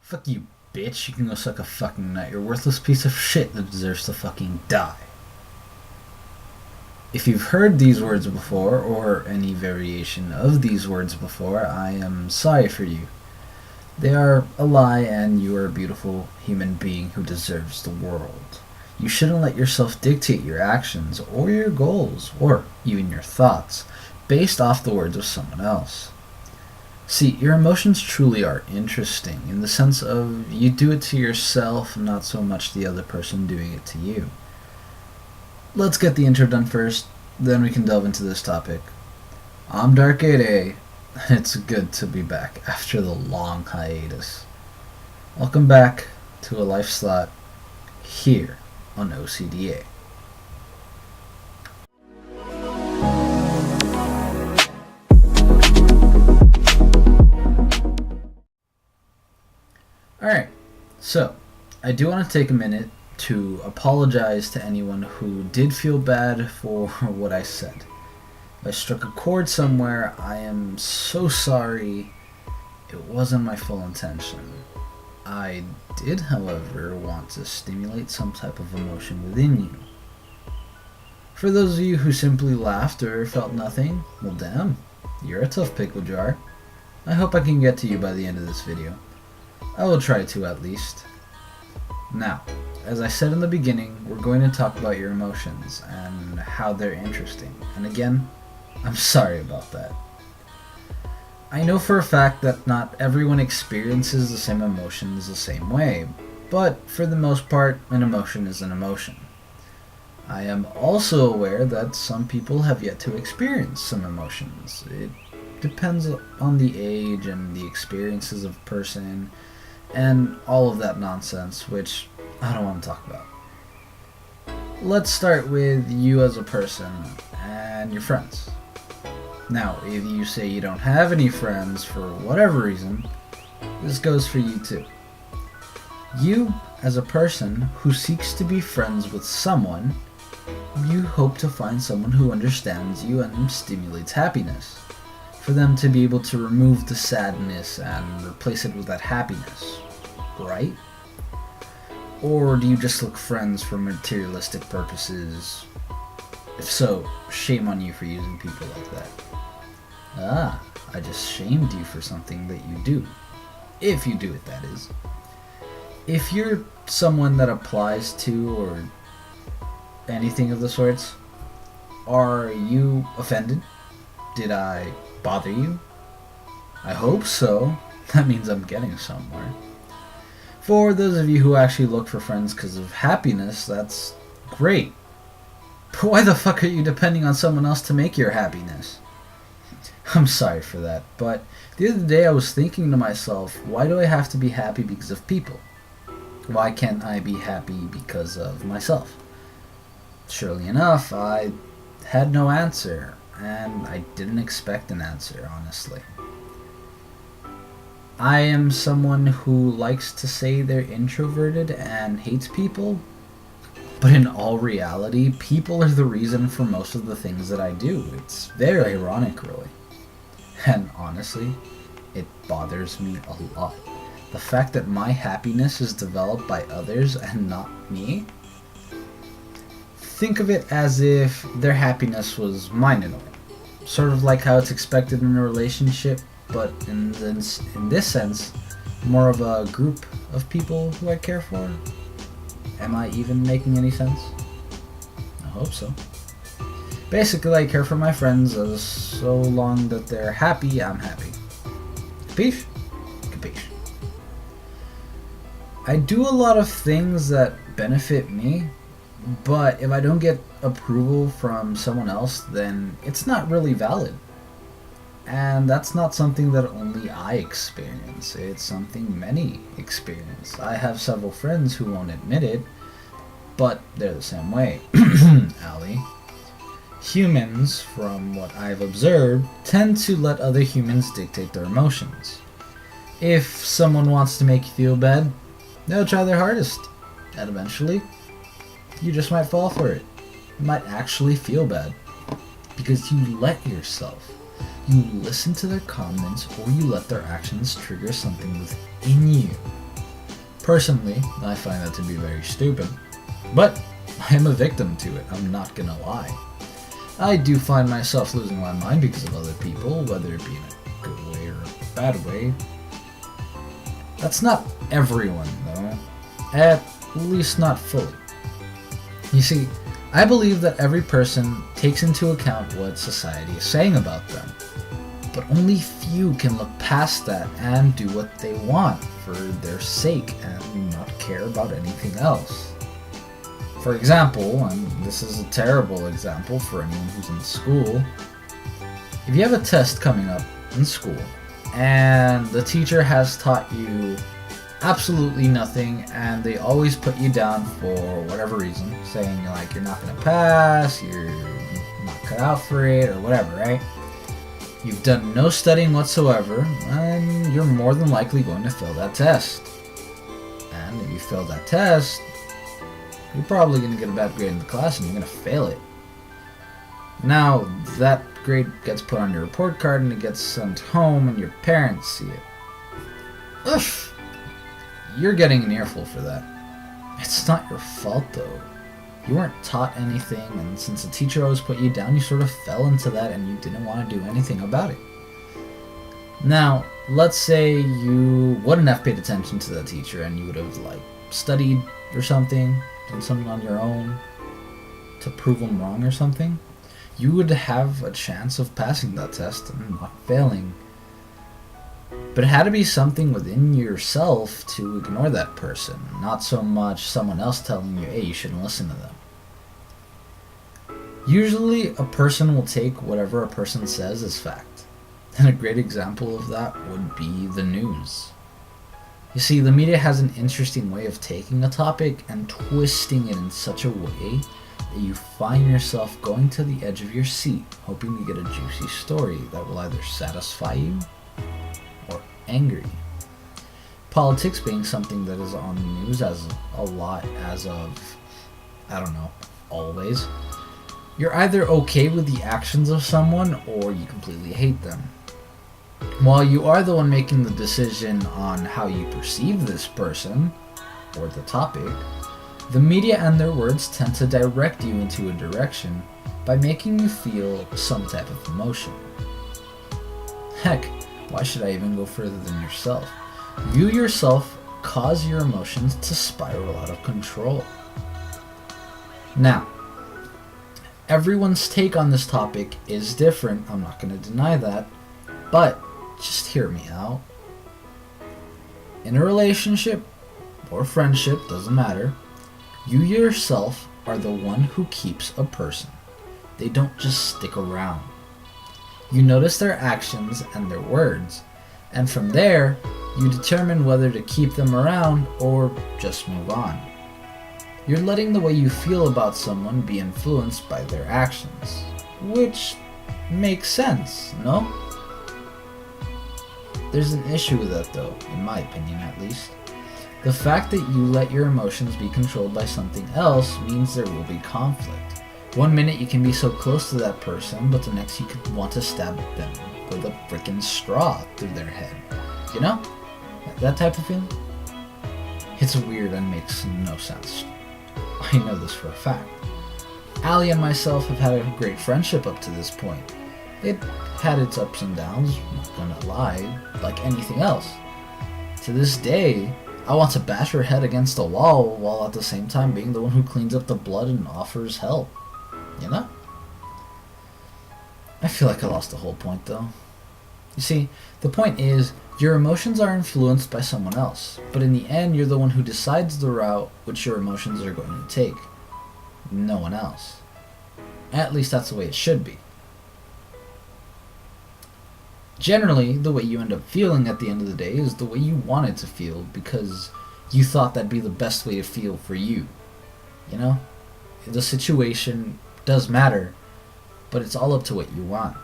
Fuck you, bitch. You can go suck a fucking nut. You're a worthless piece of shit that deserves to fucking die. If you've heard these words before, or any variation of these words before, I am sorry for you. They are a lie, and you are a beautiful human being who deserves the world. You shouldn't let yourself dictate your actions, or your goals, or even your thoughts, based off the words of someone else. See, your emotions truly are interesting in the sense of you do it to yourself, not so much the other person doing it to you. Let's get the intro done first, then we can delve into this topic. I'm Dark 8A, and it's good to be back after the long hiatus. Welcome back to a life slot here on OCDA. Alright, so I do want to take a minute to apologize to anyone who did feel bad for what I said. If I struck a chord somewhere, I am so sorry. It wasn't my full intention. I did, however, want to stimulate some type of emotion within you. For those of you who simply laughed or felt nothing, well damn, you're a tough pickle jar. I hope I can get to you by the end of this video. I will try to, at least. Now, as I said in the beginning, we're going to talk about your emotions and how they're interesting. And again, I'm sorry about that. I know for a fact that not everyone experiences the same emotions the same way, but for the most part, an emotion is an emotion. I am also aware that some people have yet to experience some emotions. It depends on the age and the experiences of a person, and all of that nonsense, which I don't want to talk about. Let's start with you as a person and your friends. Now, if you say you don't have any friends for whatever reason, this goes for you too. You, as a person who seeks to be friends with someone, you hope to find someone who understands you and stimulates happiness. For them to be able to remove the sadness and replace it with that happiness, right? Or do you just look friends for materialistic purposes? If so, shame on you for using people like that. Ah, I just shamed you for something that you do. If you do it, that is. If you're someone that applies to or anything of the sorts, are you offended? Did I bother you? I hope so. That means I'm getting somewhere. For those of you who actually look for friends because of happiness, that's great. But why the fuck are you depending on someone else to make your happiness? I'm sorry for that, but the other day I was thinking to myself, why do I have to be happy because of people? Why can't I be happy because of myself? Surely enough, I had no answer. And I didn't expect an answer, honestly. I am someone who likes to say they're introverted and hates people, but in all reality, people are the reason for most of the things that I do. It's very ironic, really. And honestly, it bothers me a lot. The fact that my happiness is developed by others and not me. Think of it as if their happiness was mine in a way. Sort of like how it's expected in a relationship, but in this sense, more of a group of people who I care for. Am I even making any sense? I hope so. Basically, I care for my friends as so long that they're happy, I'm happy. Capiche? Capiche. I do a lot of things that benefit me, but if I don't get approval from someone else, then it's not really valid. And that's not something that only I experience. It's something many experience. I have several friends who won't admit it, but they're the same way. Ali. Humans, from what I've observed, tend to let other humans dictate their emotions. If someone wants to make you feel bad, they'll try their hardest. And eventually, you just might fall for it. You might actually feel bad because you let yourself. You listen to their comments or you let their actions trigger something within you. Personally, I find that to be very stupid, but I am a victim to it, I'm not gonna lie. I do find myself losing my mind because of other people, whether it be in a good way or a bad way. That's not everyone, though. At least not fully. You see, I believe that every person takes into account what society is saying about them. But only few can look past that and do what they want for their sake and not care about anything else. For example, and this is a terrible example for anyone who's in school, if you have a test coming up in school and the teacher has taught you absolutely nothing and they always put you down for whatever reason, saying like you're not going to pass, you're not cut out for it or whatever, right? You've done no studying whatsoever and you're more than likely going to fail that test. And if you fail that test, you're probably going to get a bad grade in the class and you're going to fail it. Now, that grade gets put on your report card and it gets sent home and your parents see it. Oof! You're getting an earful for that. It's not your fault though. You weren't taught anything, and since the teacher always put you down, you sort of fell into that and you didn't want to do anything about it. Now, let's say you wouldn't have paid attention to that teacher and you would have like studied or something, done something on your own to prove them wrong or something. You would have a chance of passing that test and not failing. But it had to be something within yourself to ignore that person, not so much someone else telling you, hey, you shouldn't listen to them. Usually, a person will take whatever a person says as fact. And a great example of that would be the news. You see, the media has an interesting way of taking a topic and twisting it in such a way that you find yourself going to the edge of your seat, hoping to get a juicy story that will either satisfy you or anger you. Politics being something that is on the news as a lot as of, I don't know, always. You're either okay with the actions of someone or you completely hate them. While you are the one making the decision on how you perceive this person or the topic, the media and their words tend to direct you into a direction by making you feel some type of emotion. Heck, why should I even go further than yourself? You yourself cause your emotions to spiral out of control. Now, everyone's take on this topic is different, I'm not going to deny that, but just hear me out. In a relationship or friendship, doesn't matter, you yourself are the one who keeps a person. They don't just stick around. You notice their actions and their words, and from there, you determine whether to keep them around or just move on. You're letting the way you feel about someone be influenced by their actions, which makes sense, no? There's an issue with that though, in my opinion at least. The fact that you let your emotions be controlled by something else means there will be conflict. One minute you can be so close to that person, but the next you could want to stab them with a freaking straw through their head. You know? That type of feeling? It's weird and makes no sense. I know this for a fact. Allie and myself have had a great friendship up to this point. It had its ups and downs, not gonna lie, like anything else. To this day, I want to bash her head against a wall while at the same time being the one who cleans up the blood and offers help. You know? I feel like I lost the whole point though. You see, the point is, your emotions are influenced by someone else, but in the end you're the one who decides the route which your emotions are going to take. No one else. At least that's the way it should be. Generally, the way you end up feeling at the end of the day is the way you want it to feel because you thought that'd be the best way to feel for you. You know? The situation does matter, but it's all up to what you want.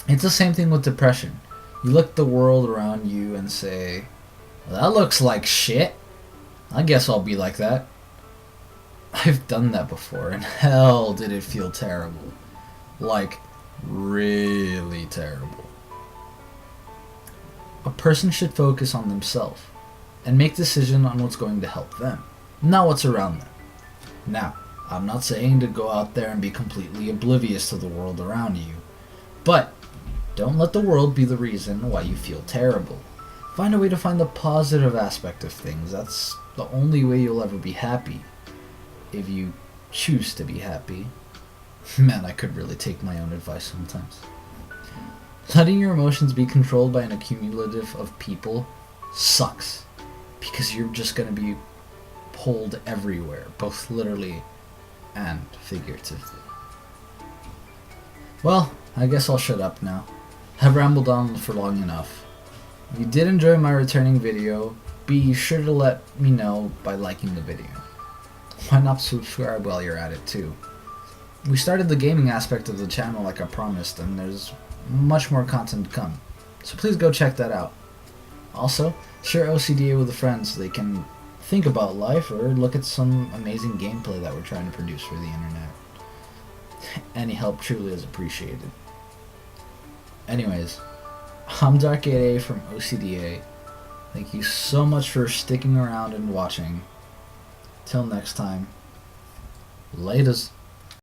It's the same thing with depression. You look at the world around you and say, well, that looks like shit. I guess I'll be like that. I've done that before, and hell did it feel terrible. Like, really terrible. A person should focus on themselves. and make decisions on what's going to help them, not what's around them. Now, I'm not saying to go out there and be completely oblivious to the world around you, but don't let the world be the reason why you feel terrible. Find a way to find the positive aspect of things. That's the only way you'll ever be happy. If you choose to be happy. Man, I could really take my own advice sometimes. Letting your emotions be controlled by an accumulative of people sucks. Because you're just going to be pulled everywhere, both literally and figuratively. Well, I guess I'll shut up now. I've rambled on for long enough. If you did enjoy my returning video, be sure to let me know by liking the video. Why not subscribe while you're at it too? We started the gaming aspect of the channel like I promised, and there's much more content to come. So please go check that out. Also, share OCDA with a friend so they can think about life or look at some amazing gameplay that we're trying to produce for the internet. Any help truly is appreciated. Anyways, I'm Dark8A from OCDA. Thank you so much for sticking around and watching. Till next time, laters.